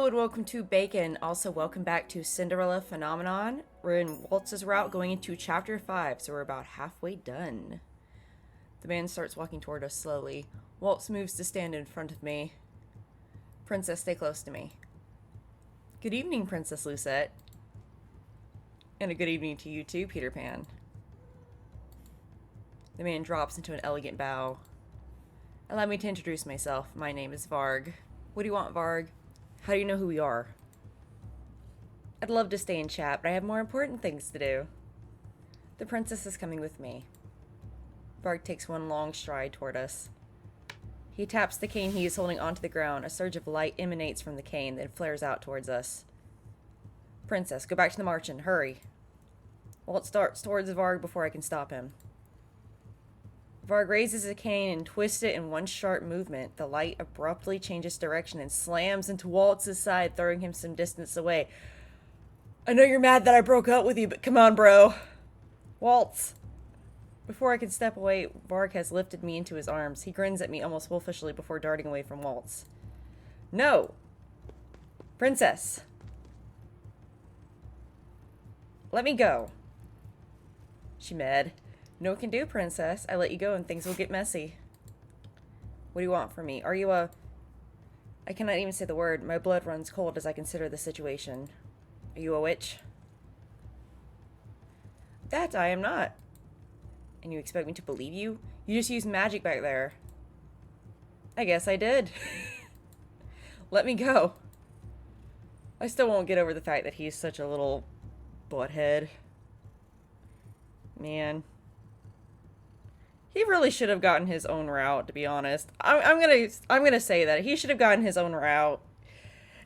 Hello and welcome to Bacon. Also, welcome back to Cinderella Phenomenon. We're in Waltz's route going into Chapter 5, so we're about halfway done. The man starts walking toward us slowly. Waltz moves to stand in front of me. Princess, stay close to me. Good evening, Princess Lucette. And a good evening to you too, Peter Pan. The man drops into an elegant bow. Allow me to introduce myself. My name is VARG. What do you want, VARG? How do you know who we are? I'd love to stay and chat, but I have more important things to do. The princess is coming with me. VARG takes one long stride toward us. He taps the cane he is holding onto the ground. A surge of light emanates from the cane, then flares out towards us. Princess, go back to the marching. Hurry. Walt starts towards VARG before I can stop him. VARG raises a cane and twists it in one sharp movement. The light abruptly changes direction and slams into Waltz's side, throwing him some distance away. I know you're mad that I broke up with you, but come on, bro. Waltz. Before I can step away, VARG has lifted me into his arms. He grins at me almost wolfishly before darting away from Waltz. No. Princess. Let me go. She mad. No one can do, princess. I let you go and things will get messy. What do you want from me? Are you a... I cannot even say the word. My blood runs cold as I consider the situation. Are you a witch? That I am not. And you expect me to believe you? You just used magic back there. I guess I did. Let me go. I still won't get over the fact that he's such a little butthead. Man. He really should have gotten his own route, to be honest. I'm gonna say that. He should have gotten his own route.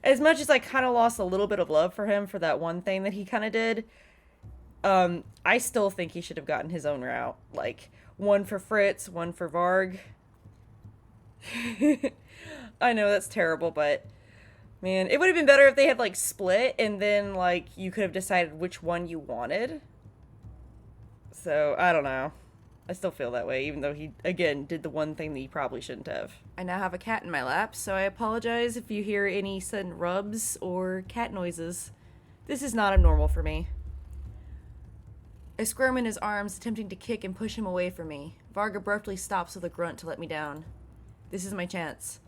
As much as I kind of lost a little bit of love for him for that one thing that he kind of did, I still think he should have gotten his own route. Like, one for Fritz, one for VARG. I know, that's terrible, but... Man, it would have been better if they had, like, split, and then, like, you could have decided which one you wanted. So, I don't know. I still feel that way, even though he, again, did the one thing that he probably shouldn't have. I now have a cat in my lap, so I apologize if you hear any sudden rubs or cat noises. This is not abnormal for me. I squirm in his arms, attempting to kick and push him away from me. VARG abruptly stops with a grunt to let me down. This is my chance.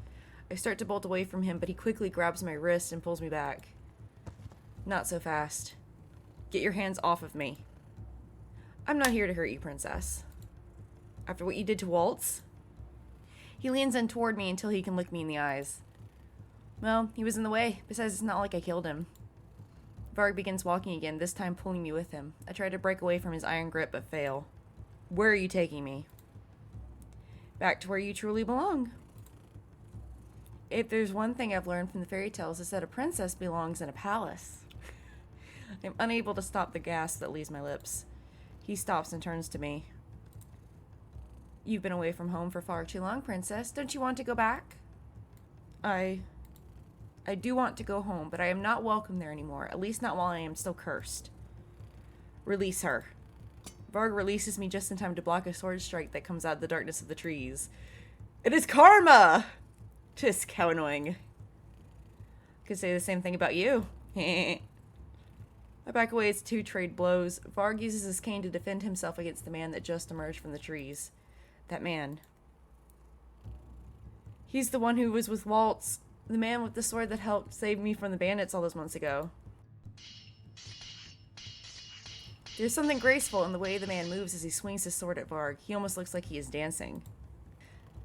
I start to bolt away from him, but he quickly grabs my wrist and pulls me back. Not so fast. Get your hands off of me. I'm not here to hurt you, princess. After what you did to Waltz? He leans in toward me until he can look me in the eyes. Well, he was in the way. Besides, it's not like I killed him. VARG begins walking again, this time pulling me with him. I try to break away from his iron grip, but fail. Where are you taking me? Back to where you truly belong. If there's one thing I've learned from the fairy tales, it's that a princess belongs in a palace. I'm unable to stop the gasp that leaves my lips. He stops and turns to me. You've been away from home for far too long, princess. Don't you want to go back? I do want to go home, but I am not welcome there anymore. At least not while I am still cursed. Release her. VARG releases me just in time to block a sword strike that comes out of the darkness of the trees. It is karma! Just how annoying. Could say the same thing about you. I back away as two trade blows. VARG uses his cane to defend himself against the man that just emerged from the trees. That man. He's the one who was with Waltz. The man with the sword that helped save me from the bandits all those months ago. There's something graceful in the way the man moves as he swings his sword at VARG. He almost looks like he is dancing.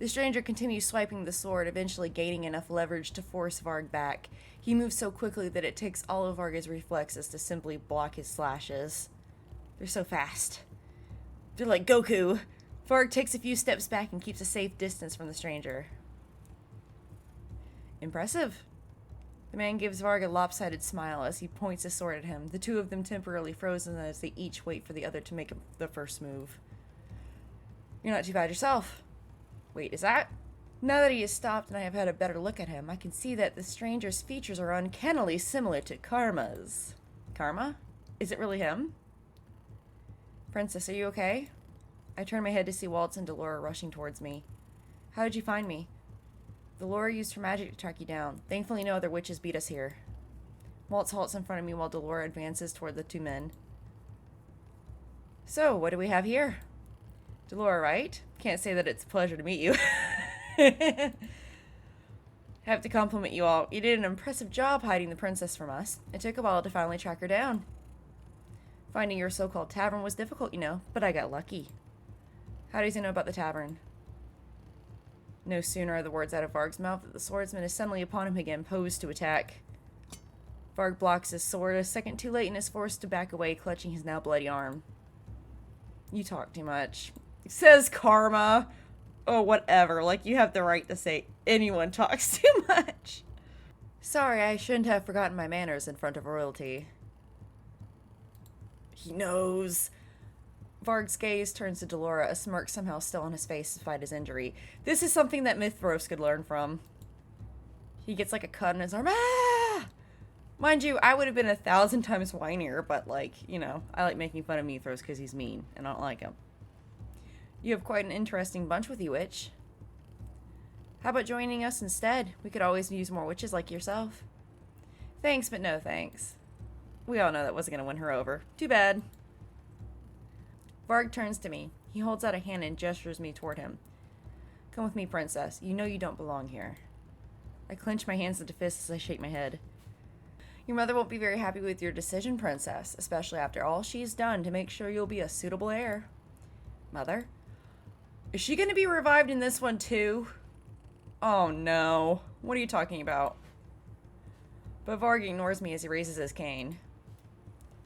The stranger continues swiping the sword, eventually gaining enough leverage to force VARG back. He moves so quickly that it takes all of VARG's reflexes to simply block his slashes. They're so fast. They're like Goku. VARG takes a few steps back and keeps a safe distance from the stranger. Impressive. The man gives VARG a lopsided smile as he points his sword at him, the two of them temporarily frozen as they each wait for the other to make the first move. You're not too bad yourself. Wait, is that? Now that he has stopped and I have had a better look at him, I can see that the stranger's features are uncannily similar to Karma's. Karma? Is it really him? Princess, are you okay? I turn my head to see Waltz and Delora rushing towards me. How did you find me? Delora used her magic to track you down. Thankfully no other witches beat us here. Waltz halts in front of me while Delora advances toward the two men. So, what do we have here? Delora, right? Can't say that it's a pleasure to meet you. Have to compliment you all. You did an impressive job hiding the princess from us. It took a while to finally track her down. Finding your so-called tavern was difficult, you know, but I got lucky. How does he know about the tavern? No sooner are the words out of Varg's mouth that the swordsman is suddenly upon him again, posed to attack. Varg blocks his sword a second too late and is forced to back away, clutching his now bloody arm. You talk too much. Says Karma. Oh, whatever. Like, you have the right to say anyone talks too much. Sorry, I shouldn't have forgotten my manners in front of royalty. He knows. Varg's gaze turns to Delora, a smirk somehow still on his face despite his injury. This is something that Mithros could learn from. He gets like a cut on his arm. Ah! Mind you, I would have been 1,000 times whinier, but like, you know, I like making fun of Mithros because he's mean, and I don't like him. You have quite an interesting bunch with you, witch. How about joining us instead? We could always use more witches like yourself. Thanks, but no thanks. We all know that wasn't going to win her over. Too bad. Varg turns to me. He holds out a hand and gestures me toward him. Come with me, princess. You know you don't belong here. I clench my hands into fists as I shake my head. Your mother won't be very happy with your decision, princess, especially after all she's done to make sure you'll be a suitable heir. Mother? Is she going to be revived in this one too? Oh no. What are you talking about? But Varg ignores me as he raises his cane.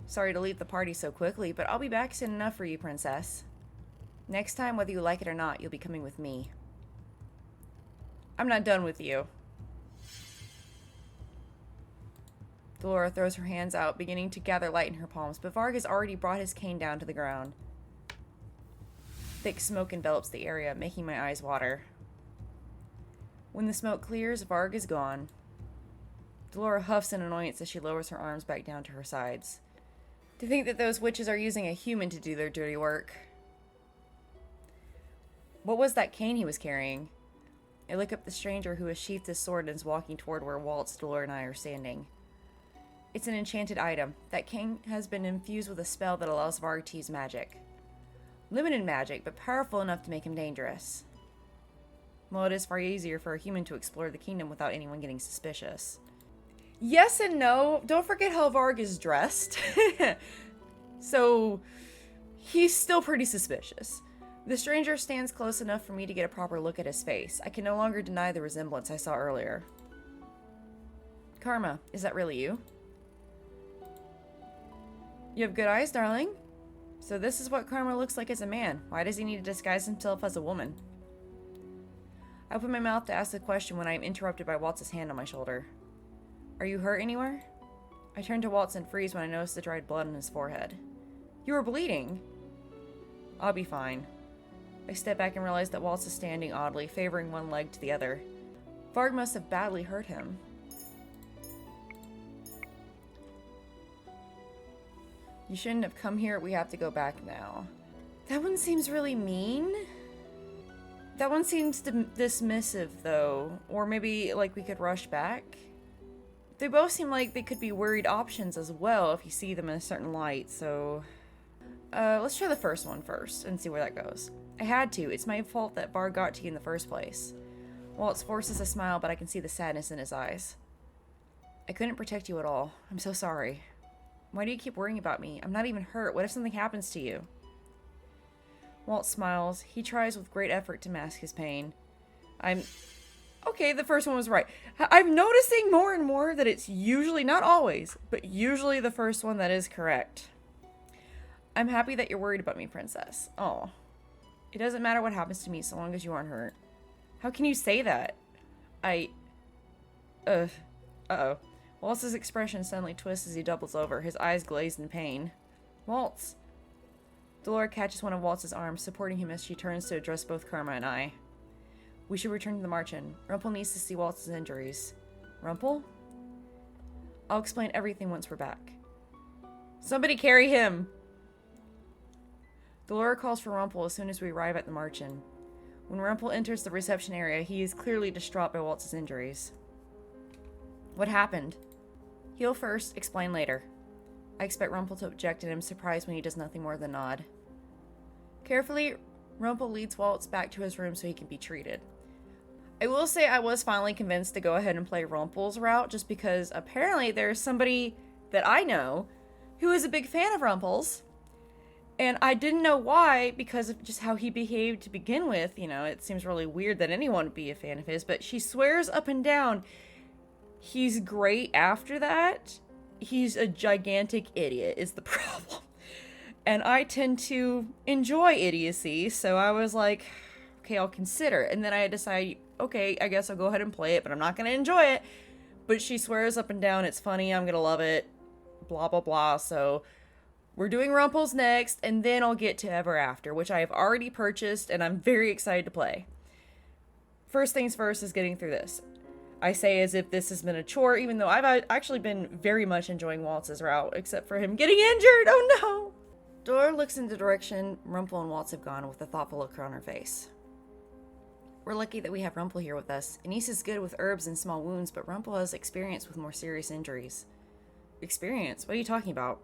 Sorry to leave the party so quickly, but I'll be back soon enough for you, princess. Next time, whether you like it or not, you'll be coming with me. I'm not done with you. Delora throws her hands out, beginning to gather light in her palms, but Varg has already brought his cane down to the ground. Thick smoke envelops the area, making my eyes water. When the smoke clears, Varg is gone. Delora huffs in annoyance as she lowers her arms back down to her sides. To think that those witches are using a human to do their dirty work. What was that cane he was carrying? I look up the stranger who has sheathed his sword and is walking toward where Waltz, Delora, and I are standing. It's an enchanted item. That cane has been infused with a spell that allows Varg to use magic. Limited magic, but powerful enough to make him dangerous. Well, it is far easier for a human to explore the kingdom without anyone getting suspicious. Yes and no. Don't forget how Varg is dressed. So, he's still pretty suspicious. The stranger stands close enough for me to get a proper look at his face. I can no longer deny the resemblance I saw earlier. Karma, is that really you? You have good eyes, darling. So this is what Karma looks like as a man. Why does he need to disguise himself as a woman? I open my mouth to ask the question when I am interrupted by Waltz's hand on my shoulder. Are you hurt anywhere? I turn to Waltz and freeze when I notice the dried blood on his forehead. You are bleeding. I'll be fine. I step back and realize that Waltz is standing oddly, favoring one leg to the other. Varg must have badly hurt him. You shouldn't have come here. We have to go back now. That one seems really mean. That one seems dismissive, though. Or maybe, like, we could rush back. They both seem like they could be worried options as well if you see them in a certain light, so... let's try the first one first and see where that goes. I had to. It's my fault that Varg got to you in the first place. Waltz forces a smile, but I can see the sadness in his eyes. I couldn't protect you at all. I'm so sorry. Why do you keep worrying about me? I'm not even hurt. What if something happens to you? Waltz smiles. He tries with great effort to mask his pain. Okay, the first one was right. I'm noticing more and more that it's usually, not always, but usually the first one that is correct. I'm happy that you're worried about me, princess. Oh. It doesn't matter what happens to me so long as you aren't hurt. How can you say that? Uh-oh. Waltz's expression suddenly twists as he doubles over, his eyes glazed in pain. Waltz. Delora catches one of Waltz's arms, supporting him as she turns to address both Karma and I. We should return to the Marchen. Rumpel needs to see Waltz's injuries. Rumpel? I'll explain everything once we're back. Somebody carry him! Delora calls for Rumpel as soon as we arrive at the Marchen. When Rumple enters the reception area, he is clearly distraught by Waltz's injuries. What happened? Heal first, explain later. I expect Rumple to object and am surprised when he does nothing more than nod. Carefully, Rumple leads Waltz back to his room so he can be treated. I will say I was finally convinced to go ahead and play Rumple's route just because apparently there's somebody that I know who is a big fan of Rumple's. And I didn't know why because of just how he behaved to begin with. You know, it seems really weird that anyone would be a fan of his, but she swears up and down he's great after that. He's a gigantic idiot is the problem. And I tend to enjoy idiocy, so I was like, okay, I'll consider it. And then I decided, okay, I guess I'll go ahead and play it, but I'm not going to enjoy it. But she swears up and down, it's funny, I'm going to love it, blah, blah, blah. So we're doing Rumple's next, and then I'll get to Ever After, which I have already purchased, and I'm very excited to play. First things first is getting through this. I say as if this has been a chore, even though I've actually been very much enjoying Waltz's route, except for him getting injured. Oh no! Dora looks in the direction Rumple and Waltz have gone with a thoughtful look on her face. We're lucky that we have Rumple here with us. Anise is good with herbs and small wounds, but Rumple has experience with more serious injuries. Experience? What are you talking about?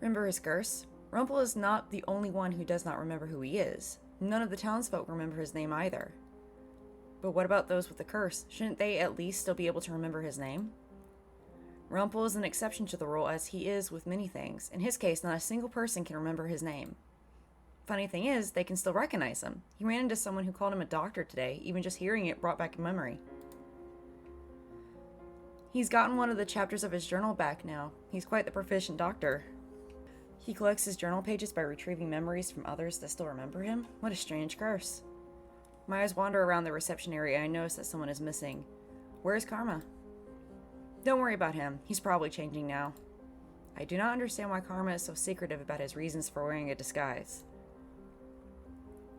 Remember his curse? Rumple is not the only one who does not remember who he is. None of the townsfolk remember his name either. But what about those with the curse? Shouldn't they at least still be able to remember his name? Rumple is an exception to the rule, as he is with many things. In his case, not a single person can remember his name. Funny thing is, they can still recognize him. He ran into someone who called him a doctor today. Even just hearing it brought back a memory. He's gotten one of the chapters of his journal back now. He's quite the proficient doctor. He collects his journal pages by retrieving memories from others that still remember him? What a strange curse. My eyes wander around the reception area and I notice that someone is missing. Where is Karma? Don't worry about him. He's probably changing now. I do not understand why Karma is so secretive about his reasons for wearing a disguise.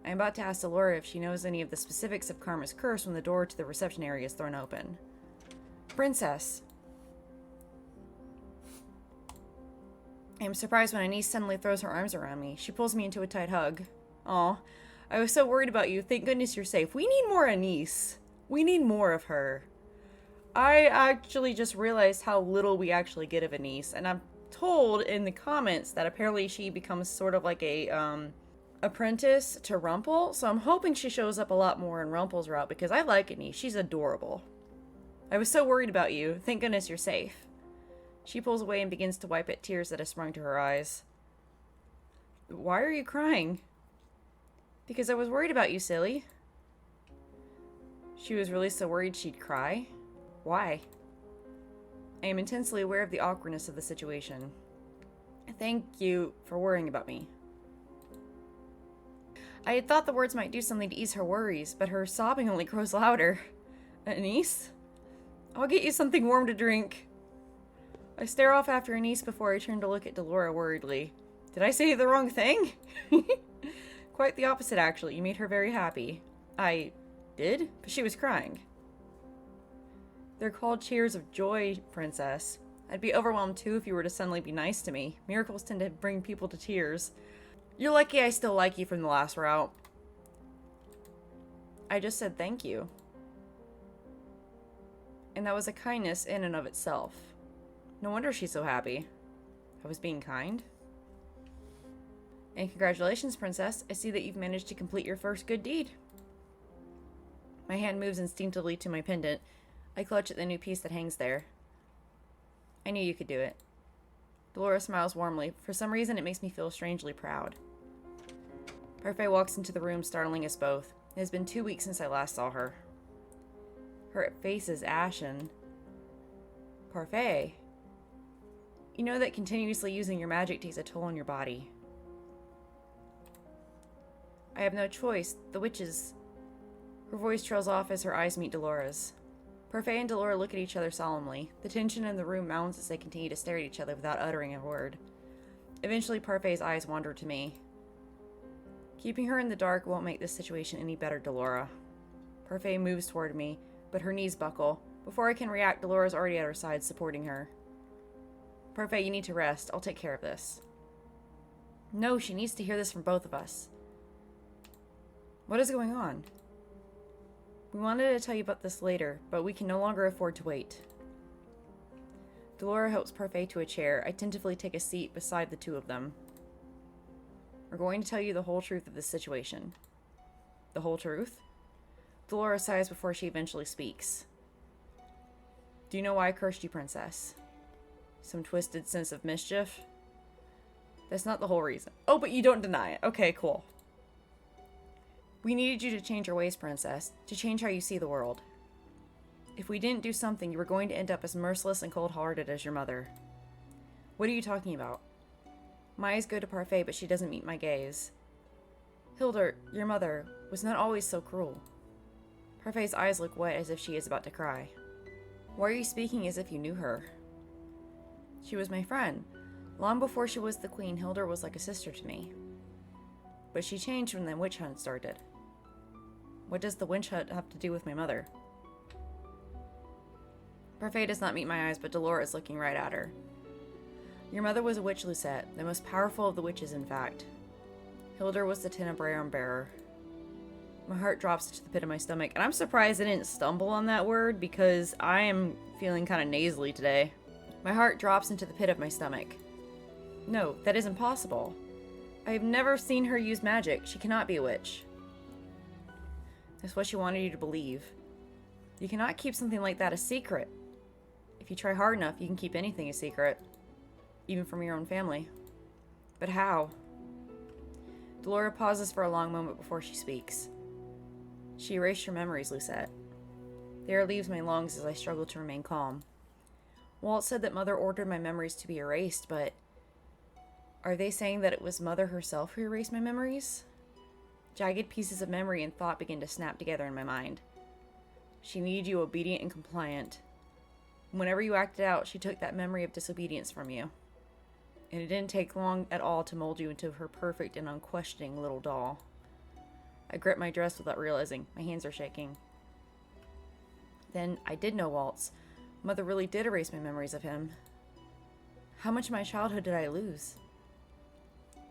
I am about to ask Delora if she knows any of the specifics of Karma's curse when the door to the reception area is thrown open. Princess! I am surprised when Anise suddenly throws her arms around me. She pulls me into a tight hug. Aw, I was so worried about you. Thank goodness you're safe. We need more Anise. We need more of her. I actually just realized how little we actually get of Anise, and I'm told in the comments that apparently she becomes sort of like a, apprentice to Rumple, so I'm hoping she shows up a lot more in Rumple's route, because I like Anise. She's adorable. I was so worried about you. Thank goodness you're safe. She pulls away and begins to wipe at tears that have sprung to her eyes. Why are you crying? Because I was worried about you, silly. She was really so worried she'd cry? Why? I am intensely aware of the awkwardness of the situation. Thank you for worrying about me. I had thought the words might do something to ease her worries, but her sobbing only grows louder. Anise? I'll get you something warm to drink. I stare off after Anise before I turn to look at Delora worriedly. Did I say the wrong thing? Quite the opposite, actually. You made her very happy. I did? But she was crying. They're called cheers of joy, Princess. I'd be overwhelmed too if you were to suddenly be nice to me. Miracles tend to bring people to tears. You're lucky I still like you from the last route. I just said thank you. And that was a kindness in and of itself. No wonder she's so happy. I was being kind. And congratulations, Princess. I see that you've managed to complete your first good deed. My hand moves instinctively to my pendant. I clutch at the new piece that hangs there. I knew you could do it. Delora smiles warmly. For some reason, it makes me feel strangely proud. Parfait walks into the room, startling us both. It has been 2 weeks since I last saw her. Her face is ashen. Parfait. You know that continuously using your magic takes a toll on your body. I have no choice. The witches... Her voice trails off as her eyes meet Delora's. Parfait and Delora look at each other solemnly. The tension in the room mounts as they continue to stare at each other without uttering a word. Eventually, Parfait's eyes wander to me. Keeping her in the dark won't make this situation any better, Delora. Parfait moves toward me, but her knees buckle. Before I can react, Delora's already at her side, supporting her. Parfait, you need to rest. I'll take care of this. No, she needs to hear this from both of us. What is going on? We wanted to tell you about this later, but we can no longer afford to wait. Delora helps Parfait to a chair. I tentatively take a seat beside the two of them. We're going to tell you the whole truth of this situation. The whole truth? Delora sighs before she eventually speaks. Do you know why I cursed you, Princess? Some twisted sense of mischief? That's not the whole reason. Oh, but you don't deny it. Okay, cool. We needed you to change your ways, Princess, to change how you see the world. If we didn't do something, you were going to end up as merciless and cold-hearted as your mother. What are you talking about? My eyes go to Parfait, but she doesn't meet my gaze. Hilda, your mother, was not always so cruel. Parfait's eyes look wet as if she is about to cry. Why are you speaking as if you knew her? She was my friend. Long before she was the queen, Hilda was like a sister to me. But she changed when the witch hunt started. What does the witch hunt have to do with my mother? Parfait does not meet my eyes, but Delora is looking right at her. Your mother was a witch, Lucette, the most powerful of the witches, in fact. Hilda was the Tenebrarum bearer. My heart drops into the pit of my stomach, and I'm surprised I didn't stumble on that word because I am feeling kind of nasally today. My heart drops into the pit of my stomach. No, that is impossible. I have never seen her use magic. She cannot be a witch. That's what she wanted you to believe. You cannot keep something like that a secret. If you try hard enough, you can keep anything a secret. Even from your own family. But how? Delora pauses for a long moment before she speaks. She erased your memories, Lucette. The air leaves my lungs as I struggle to remain calm. Waltz said that Mother ordered my memories to be erased, but... Are they saying that it was Mother herself who erased my memories? Jagged pieces of memory and thought begin to snap together in my mind. She needed you obedient and compliant. Whenever you acted out, she took that memory of disobedience from you. And it didn't take long at all to mold you into her perfect and unquestioning little doll. I grip my dress without realizing. My hands are shaking. Then I did know Waltz. Mother really did erase my memories of him. How much of my childhood did I lose?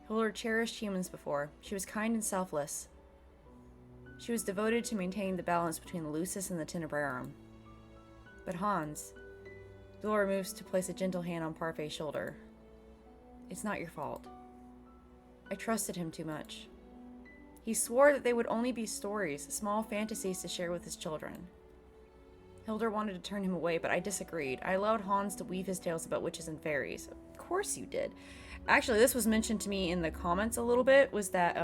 Hilda cherished humans before. She was kind and selfless. She was devoted to maintaining the balance between the Lucis and the Tenebrarum. But Hans... Delora moves to place a gentle hand on Parfait's shoulder. It's not your fault. I trusted him too much. He swore that they would only be stories, small fantasies to share with his children. Hilda wanted to turn him away, but I disagreed. I allowed Hans to weave his tales about witches and fairies. Of course you did. Actually, this was mentioned to me in the comments a little bit, was that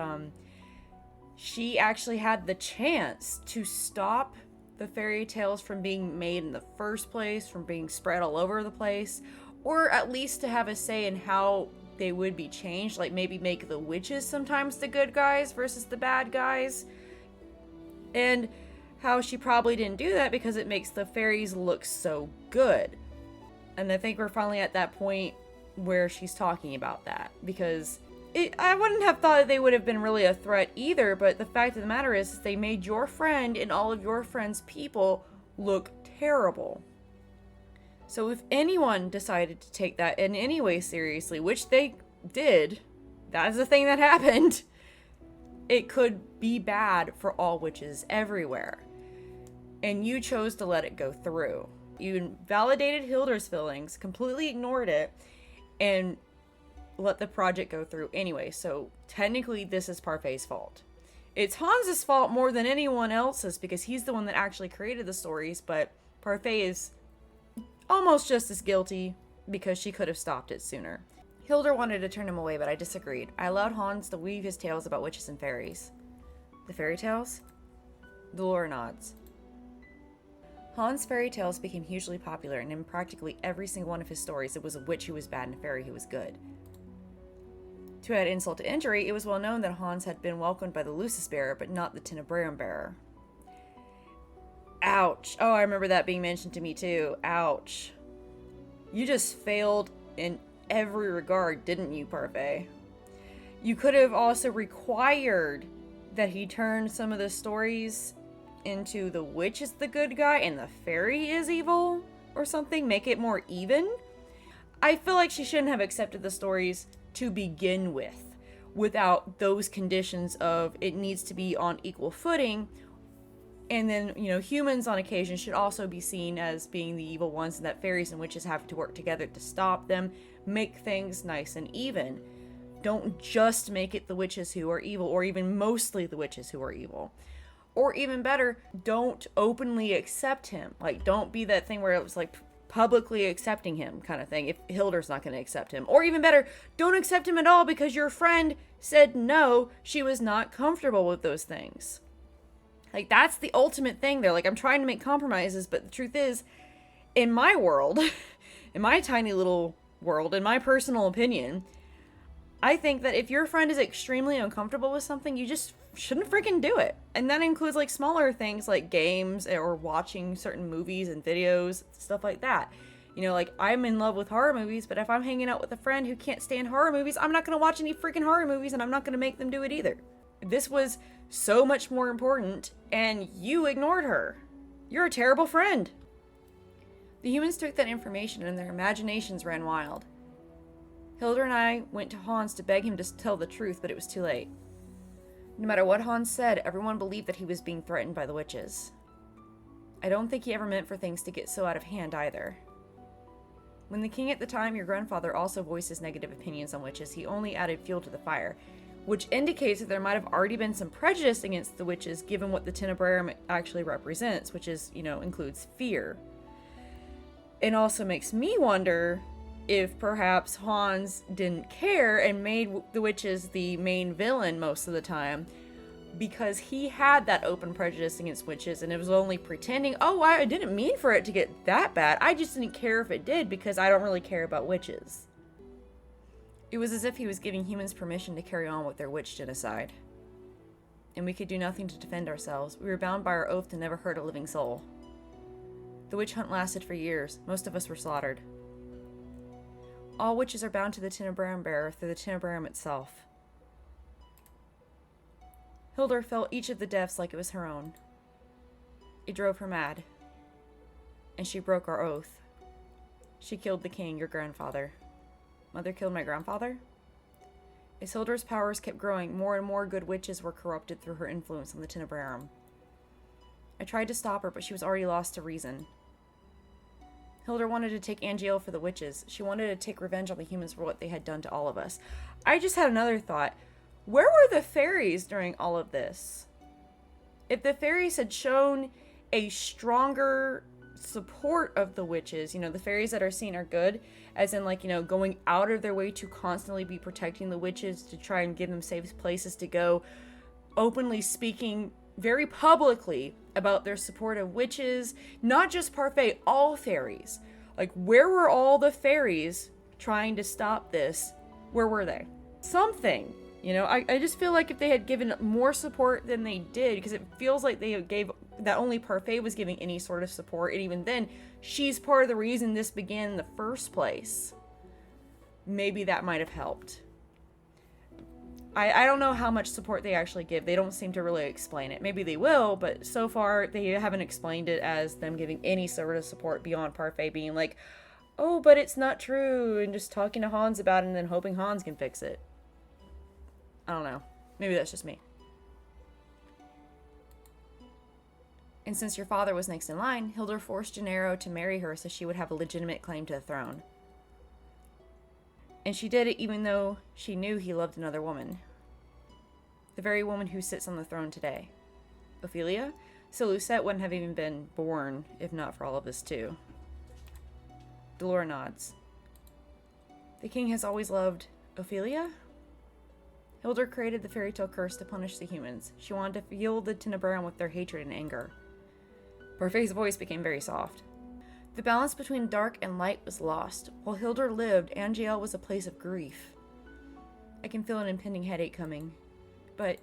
she actually had the chance to stop the fairy tales from being made in the first place, from being spread all over the place, or at least to have a say in how they would be changed, like maybe make the witches sometimes the good guys versus the bad guys. And how she probably didn't do that because it makes the fairies look so good. And I think we're finally at that point where she's talking about that, because I wouldn't have thought that they would have been really a threat either, but the fact of the matter is they made your friend and all of your friend's people look terrible. So if anyone decided to take that in any way seriously, which they did, that's the thing that happened, it could be bad for all witches everywhere. And you chose to let it go through. You validated Hilda's feelings, completely ignored it, and let the project go through anyway. So technically this is Parfait's fault. It's Hans's fault more than anyone else's because he's the one that actually created the stories, but Parfait is almost just as guilty because she could have stopped it sooner. Hilda wanted to turn him away, but I disagreed. I allowed Hans to weave his tales about witches and fairies. The fairy tales? Delora nods. Hans' fairy tales became hugely popular, and in practically every single one of his stories, it was a witch who was bad and a fairy who was good. To add insult to injury, it was well known that Hans had been welcomed by the Lucis bearer, but not the Tenebrarum bearer. Ouch. Oh, I remember that being mentioned to me too. Ouch. You just failed in every regard, didn't you, Parfait? You could have also required that he turn some of the stories into the witch is the good guy and the fairy is evil or something. Make it more even. I feel like she shouldn't have accepted the stories to begin with. without those conditions of it needs to be on equal footing. And then, you know, humans on occasion should also be seen as being the evil ones, and that fairies and witches have to work together to stop them, make things nice and even. Don't just make it the witches who are evil, or even mostly the witches who are evil. Or even better, don't openly accept him. Like, don't be that thing where it was like publicly accepting him kind of thing if Hilder's not going to accept him. Or even better, don't accept him at all because your friend said no, she was not comfortable with those things. Like, that's the ultimate thing there. Like, I'm trying to make compromises, but the truth is, in my world, in my tiny little world, in my personal opinion, I think that if your friend is extremely uncomfortable with something, you just shouldn't freaking do it. And that includes, like, smaller things like games or watching certain movies and videos, stuff like that. You know, like, I'm in love with horror movies, but if I'm hanging out with a friend who can't stand horror movies, I'm not going to watch any freaking horror movies, and I'm not going to make them do it either. This was so much more important, and you ignored her. You're a terrible friend. The humans took that information and their imaginations ran wild. Hilder and I went to Hans to beg him to tell the truth, but it was too late. No matter what Hans said, everyone believed that he was being threatened by the witches. I don't think he ever meant for things to get so out of hand either. When the king at the time, your grandfather, also voiced his negative opinions on witches, he only added fuel to the fire, which indicates that there might have already been some prejudice against the witches given what the Tenebrarum actually represents, which is, you know, includes fear. It also makes me wonder if perhaps Hans didn't care and made the witches the main villain most of the time because he had that open prejudice against witches, and it was only pretending, oh, I didn't mean for it to get that bad. I just didn't care if it did because I don't really care about witches. It was as if he was giving humans permission to carry on with their witch genocide. And we could do nothing to defend ourselves. We were bound by our oath to never hurt a living soul. The witch hunt lasted for years. Most of us were slaughtered. All witches are bound to the Tenebrarum bearer through the Tenebrarum itself. Hilder felt each of the deaths like it was her own. It drove her mad. And she broke our oath. She killed the king, your grandfather. Mother killed my grandfather? As Hilder's powers kept growing, more and more good witches were corrupted through her influence on the Tenebrarum. I tried to stop her, but she was already lost to reason. Hilder wanted to take Angiel for the witches. She wanted to take revenge on the humans for what they had done to all of us. I just had another thought. Where were the fairies during all of this? If the fairies had shown a stronger support of the witches, you know, the fairies that are seen are good, as in, like, you know, going out of their way to constantly be protecting the witches, to try and give them safe places to go, openly speaking very publicly about their support of witches, not just Parfait, all fairies. Like, where were all the fairies trying to stop this? Where were they? Something. You know, I just feel like if they had given more support than they did, because it feels like they gave, that only Parfait was giving any sort of support, and even then, she's part of the reason this began in the first place. Maybe that might have helped. I don't know how much support they actually give. They don't seem to really explain it. Maybe they will, but so far they haven't explained it as them giving any sort of support beyond Parfait being like, oh, but it's not true, and just talking to Hans about it and then hoping Hans can fix it. I don't know. Maybe that's just me. And since your father was next in line, Hilder forced Gennaro to marry her so she would have a legitimate claim to the throne. And she did it even though she knew he loved another woman. The very woman who sits on the throne today. Ophelia? So Lucette wouldn't have even been born if not for all of this too. Delora nods. The king has always loved Ophelia? Hilder created the fairy tale curse to punish the humans. She wanted to fuel the Tenebrarum with their hatred and anger. Parfait's voice became very soft. The balance between dark and light was lost. While Hilder lived, Angiel was a place of grief. I can feel an impending headache coming. But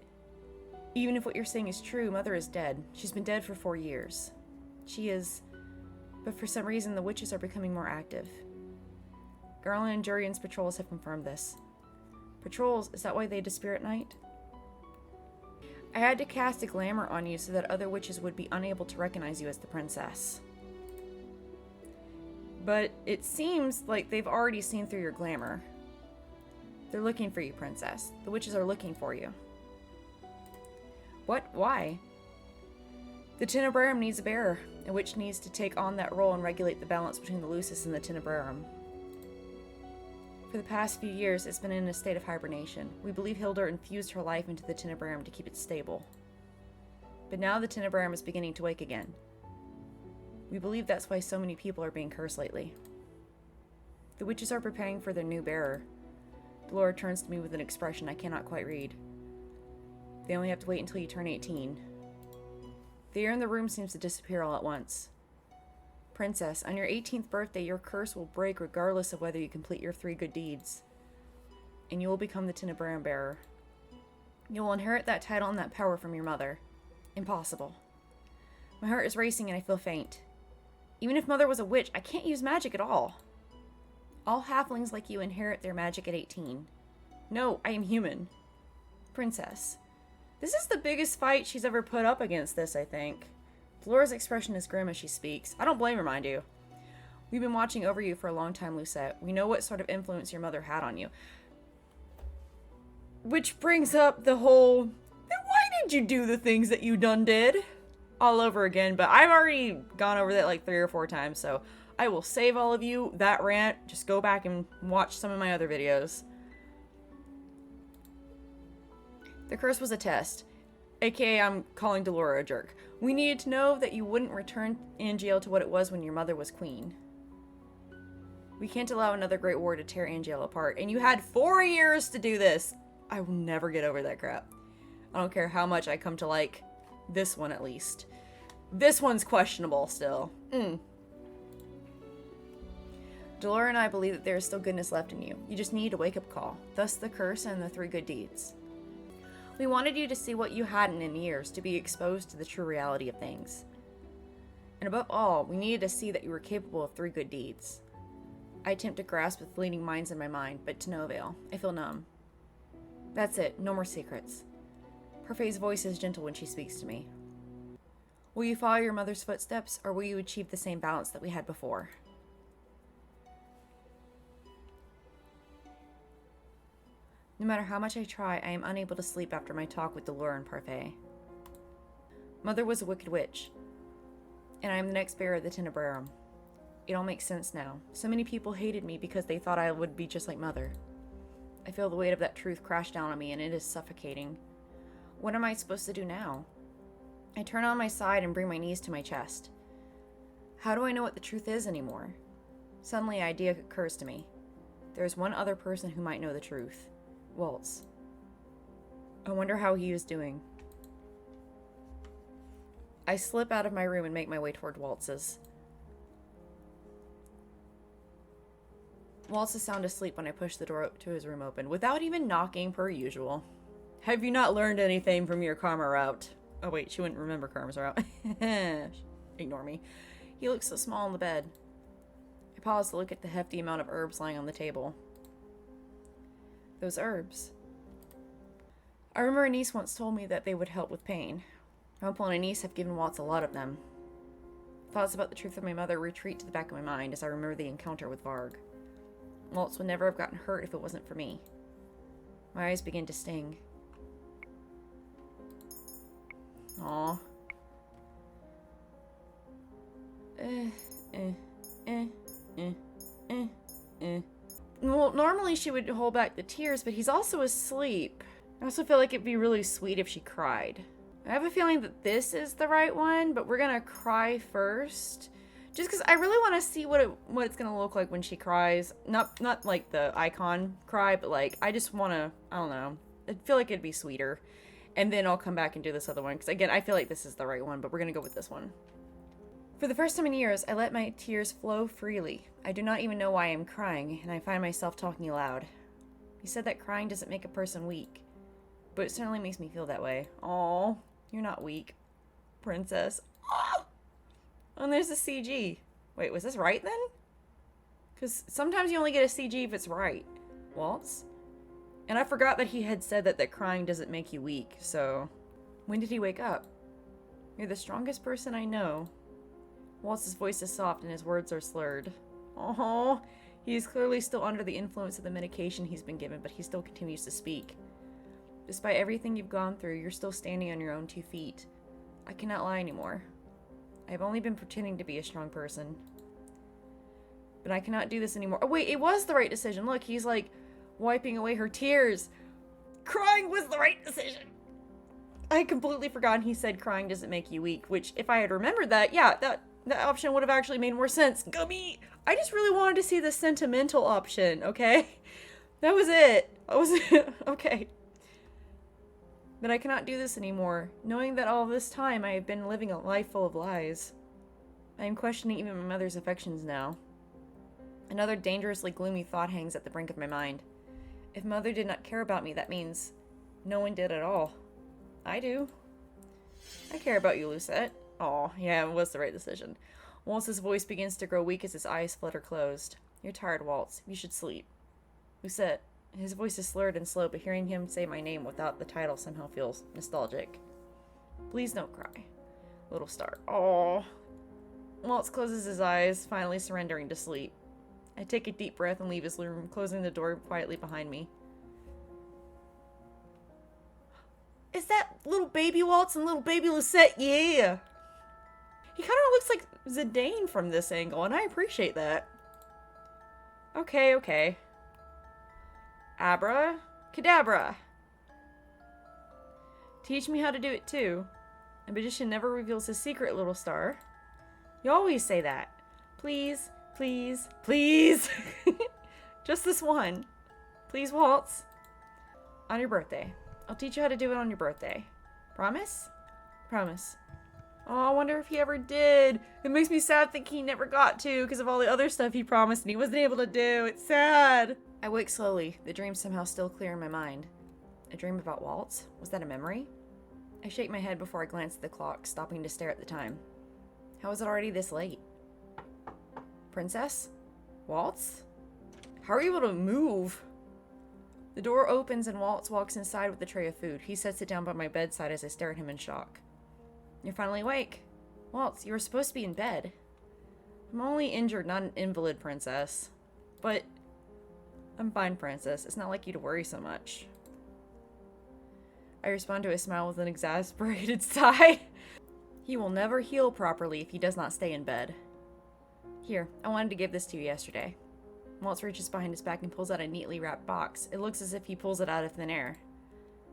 even if what you're saying is true, Mother is dead. She's been dead for 4 years. She is... But for some reason, the witches are becoming more active. Garland and Jurian's patrols have confirmed this. Patrols? Is that why they disappear at night? I had to cast a glamour on you so that other witches would be unable to recognize you as the princess. But it seems like they've already seen through your glamour. They're looking for you, princess. The witches are looking for you. What? Why? The Tenebrarum needs a bearer. A witch needs to take on that role and regulate the balance between the Lucis and the Tenebrarum. For the past few years, it's been in a state of hibernation. We believe Hilda infused her life into the Tenebrarum to keep it stable. But now the Tenebrarum is beginning to wake again. We believe that's why so many people are being cursed lately. The witches are preparing for their new bearer. Delora turns to me with an expression I cannot quite read. They only have to wait until you turn 18. The air in the room seems to disappear all at once. Princess, on your 18th birthday, your curse will break regardless of whether you complete your 3 good deeds. And you will become the Tenebrarum bearer. You will inherit that title and that power from your mother. Impossible. My heart is racing and I feel faint. Even if Mother was a witch, I can't use magic at all. All halflings like you inherit their magic at 18. No, I am human. Princess. This is the biggest fight she's ever put up against this, I think. Delora's expression is grim as she speaks. I don't blame her, mind you. We've been watching over you for a long time, Lucette. We know what sort of influence your mother had on you. Which brings up the whole, then why did you do the things that you done did? All over again, but I've already gone over that like 3 or 4 times, so I will save all of you that rant. Just go back and watch some of my other videos. The curse was a test. AKA, I'm calling Delora a jerk. We needed to know that you wouldn't return Angiel to what it was when your mother was queen. We can't allow another great war to tear Angiel apart. And you had 4 years to do this. I will never get over that crap. I don't care how much I come to like this one at least. This one's questionable still. Delora and I believe that there is still goodness left in you. You just need a wake-up call. Thus the curse and the 3 good deeds. We wanted you to see what you hadn't in years, to be exposed to the true reality of things. And above all, we needed to see that you were capable of 3 good deeds. I attempt to grasp the fleeting minds in my mind, but to no avail. I feel numb. That's it. No more secrets. Parfait's voice is gentle when she speaks to me. Will you follow your mother's footsteps, or will you achieve the same balance that we had before? No matter how much I try, I am unable to sleep after my talk with Delora and Parfait. Mother was a wicked witch, and I am the next bearer of the Tenebrarum. It all makes sense now. So many people hated me because they thought I would be just like Mother. I feel the weight of that truth crash down on me, and it is suffocating. What am I supposed to do now? I turn on my side and bring my knees to my chest. How do I know what the truth is anymore? Suddenly, an idea occurs to me. There is one other person who might know the truth. Waltz. I wonder how he is doing. I slip out of my room and make my way toward Waltz's. Waltz is sound asleep when I push the door to his room open, without even knocking per usual. Have you not learned anything from your karma route? Oh wait, she wouldn't remember karma's route. Ignore me. He looks so small on the bed. I pause to look at the hefty amount of herbs lying on the table. Those herbs. I remember a niece once told me that they would help with pain. My uncle and a niece have given Waltz a lot of them. Thoughts about the truth of my mother retreat to the back of my mind as I remember the encounter with VARG. Waltz would never have gotten hurt if it wasn't for me. My eyes begin to sting. Aww. Well, normally she would hold back the tears, but he's also asleep. I also feel like it'd be really sweet if she cried. I have a feeling that this is the right one, but we're gonna cry first. Just because I really want to see what it's gonna look like when she cries. Not like the icon cry, but like, I just want to, I don't know. I feel like it'd be sweeter. And then I'll come back and do this other one, because again, I feel like this is the right one, but we're gonna go with this one. For the first time in years, I let my tears flow freely. I do not even know why I am crying, and I find myself talking aloud. He said that crying doesn't make a person weak, but it certainly makes me feel that way. Aw, you're not weak, princess. Aww. And there's a CG. Wait, was this right then? Because sometimes you only get a CG if it's right. Waltz? And I forgot that he had said that crying doesn't make you weak, so... When did he wake up? You're the strongest person I know. Waltz's voice is soft and his words are slurred. Oh, He is clearly still under the influence of the medication he's been given, but he still continues to speak. Despite everything you've gone through, you're still standing on your own 2 feet. I cannot lie anymore. I have only been pretending to be a strong person. But I cannot do this anymore. Oh wait, it was the right decision. Look, he's like wiping away her tears. Crying was the right decision. I had completely forgotten he said crying doesn't make you weak, which if I had remembered that, yeah, that option would have actually made more sense. Gummy! I just really wanted to see the sentimental option, okay? That was it. Okay. But I cannot do this anymore, knowing that all this time I have been living a life full of lies. I am questioning even my mother's affections now. Another dangerously gloomy thought hangs at the brink of my mind. If Mother did not care about me, that means no one did at all. I do. I care about you, Lucette. Aw, yeah, it was the right decision. Waltz's voice begins to grow weak as his eyes flutter closed. You're tired, Waltz. You should sleep. Lucette. His voice is slurred and slow, but hearing him say my name without the title somehow feels nostalgic. Please don't cry. Little star. Aww. Waltz closes his eyes, finally surrendering to sleep. I take a deep breath and leave his room, closing the door quietly behind me. Is that little baby Waltz and little baby Lucette? Yeah! He kind of looks like Zidane from this angle, and I appreciate that. Okay. Abra Cadabra. Teach me how to do it too. A magician never reveals his secret, little star. You always say that. Please. Just this one. Please, Waltz. On your birthday. I'll teach you how to do it on your birthday. Promise? Promise. Oh, I wonder if he ever did. It makes me sad thinking he never got to because of all the other stuff he promised and he wasn't able to do. It's sad. I wake slowly, the dream somehow still clear in my mind. A dream about Waltz? Was that a memory? I shake my head before I glance at the clock, stopping to stare at the time. How is it already this late? Princess? Waltz? How are you able to move? The door opens and Waltz walks inside with a tray of food. He sets it down by my bedside as I stare at him in shock. You're finally awake. Waltz, you were supposed to be in bed. I'm only injured, not an invalid, Princess. But I'm fine, Princess. It's not like you to worry so much. I respond to his smile with an exasperated sigh. He will never heal properly if he does not stay in bed. Here, I wanted to give this to you yesterday. Waltz reaches behind his back and pulls out a neatly wrapped box. It looks as if he pulls it out of thin air.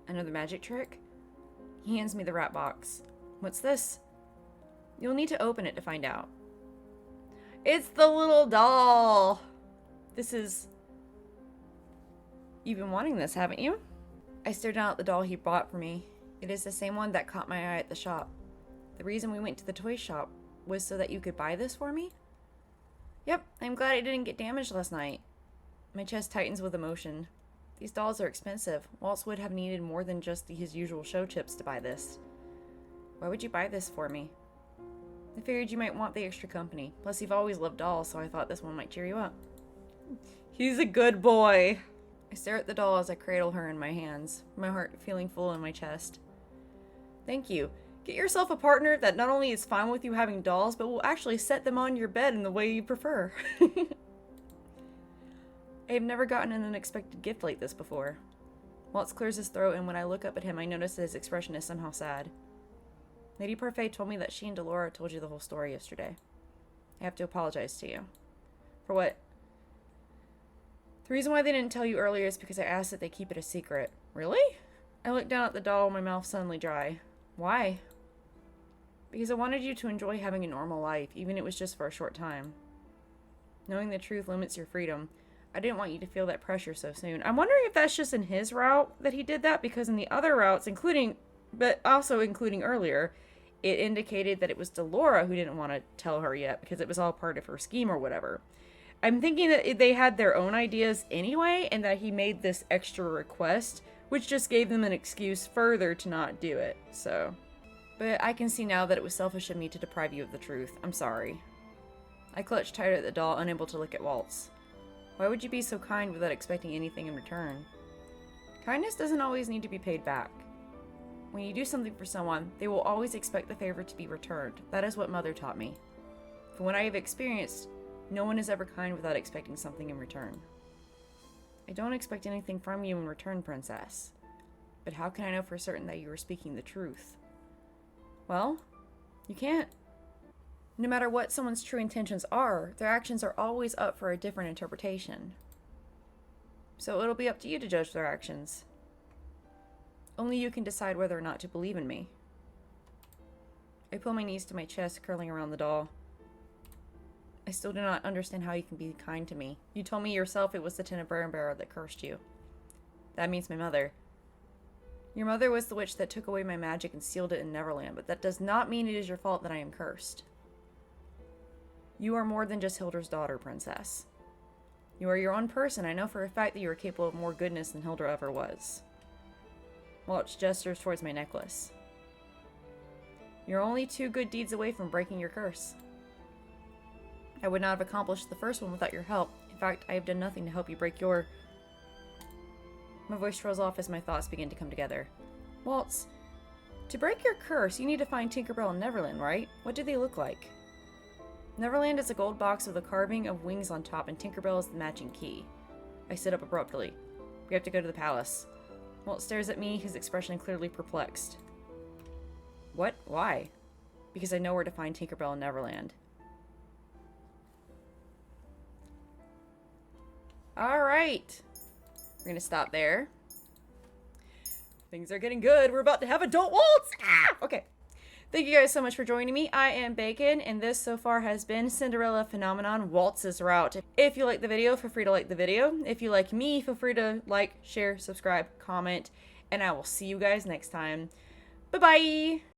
Another magic trick? He hands me the wrap box. What's this? You'll need to open it to find out. It's the little doll! This is... You've been wanting this, haven't you? I stare down at the doll he bought for me. It is the same one that caught my eye at the shop. The reason we went to the toy shop was so that you could buy this for me? Yep, I'm glad it didn't get damaged last night. My chest tightens with emotion. These dolls are expensive. Waltz would have needed more than just his usual show chips to buy this. Why would you buy this for me? I figured you might want the extra company. Plus, you've always loved dolls, so I thought this one might cheer you up. He's a good boy. I stare at the doll as I cradle her in my hands, my heart feeling full in my chest. Thank you. Get yourself a partner that not only is fine with you having dolls, but will actually set them on your bed in the way you prefer. I have never gotten an unexpected gift like this before. Waltz clears his throat, and when I look up at him, I notice that his expression is somehow sad. Lady Parfait told me that she and Delora told you the whole story yesterday. I have to apologize to you. For what? The reason why they didn't tell you earlier is because I asked that they keep it a secret. Really? I looked down at the doll, my mouth suddenly dry. Why? Because I wanted you to enjoy having a normal life, even if it was just for a short time. Knowing the truth limits your freedom. I didn't want you to feel that pressure so soon. I'm wondering if that's just in his route that he did that, because in the other routes, but also including earlier, it indicated that it was Delora who didn't want to tell her yet, because it was all part of her scheme or whatever. I'm thinking that they had their own ideas anyway, and that he made this extra request, which just gave them an excuse further to not do it, so. But I can see now that it was selfish of me to deprive you of the truth. I'm sorry. I clutched tighter at the doll, unable to look at Waltz. Why would you be so kind without expecting anything in return? Kindness doesn't always need to be paid back. When you do something for someone, they will always expect the favor to be returned. That is what Mother taught me. From what I have experienced, No one is ever kind without expecting something in return. I don't expect anything from you in return, Princess. But how can I know for certain that you are speaking the truth? Well, you can't. No matter what someone's true intentions are, their actions are always up for a different interpretation. So it'll be up to you to judge their actions. Only you can decide whether or not to believe in me. I pull my knees to my chest, curling around the doll. I still do not understand how you can be kind to me. You told me yourself it was the Tin Bearer that cursed you. That means my mother. Your mother was the witch that took away my magic and sealed it in Neverland, but that does not mean it is your fault that I am cursed. You are more than just Hildra's daughter, Princess. You are your own person. I know for a fact that you are capable of more goodness than Hildra ever was. Waltz gestures towards my necklace. You're only 2 good deeds away from breaking your curse. I would not have accomplished the first one without your help. In fact, I have done nothing to help you break your... My voice trails off as my thoughts begin to come together. Waltz, to break your curse, you need to find Tinkerbell and Neverland, right? What do they look like? Neverland is a gold box with a carving of wings on top, and Tinkerbell is the matching key. I sit up abruptly. We have to go to the palace. Waltz stares at me, his expression clearly perplexed. What? Why? Because I know where to find Tinkerbell and Neverland. Alright. We're gonna stop there. Things are getting good. We're about to have adult Waltz! Ah! Okay. Thank you guys so much for joining me. I am Bacon, and this so far has been Cinderella Phenomenon Waltz's Route. If you like the video, feel free to like the video. If you like me, feel free to like, share, subscribe, comment, and I will see you guys next time. Bye-bye!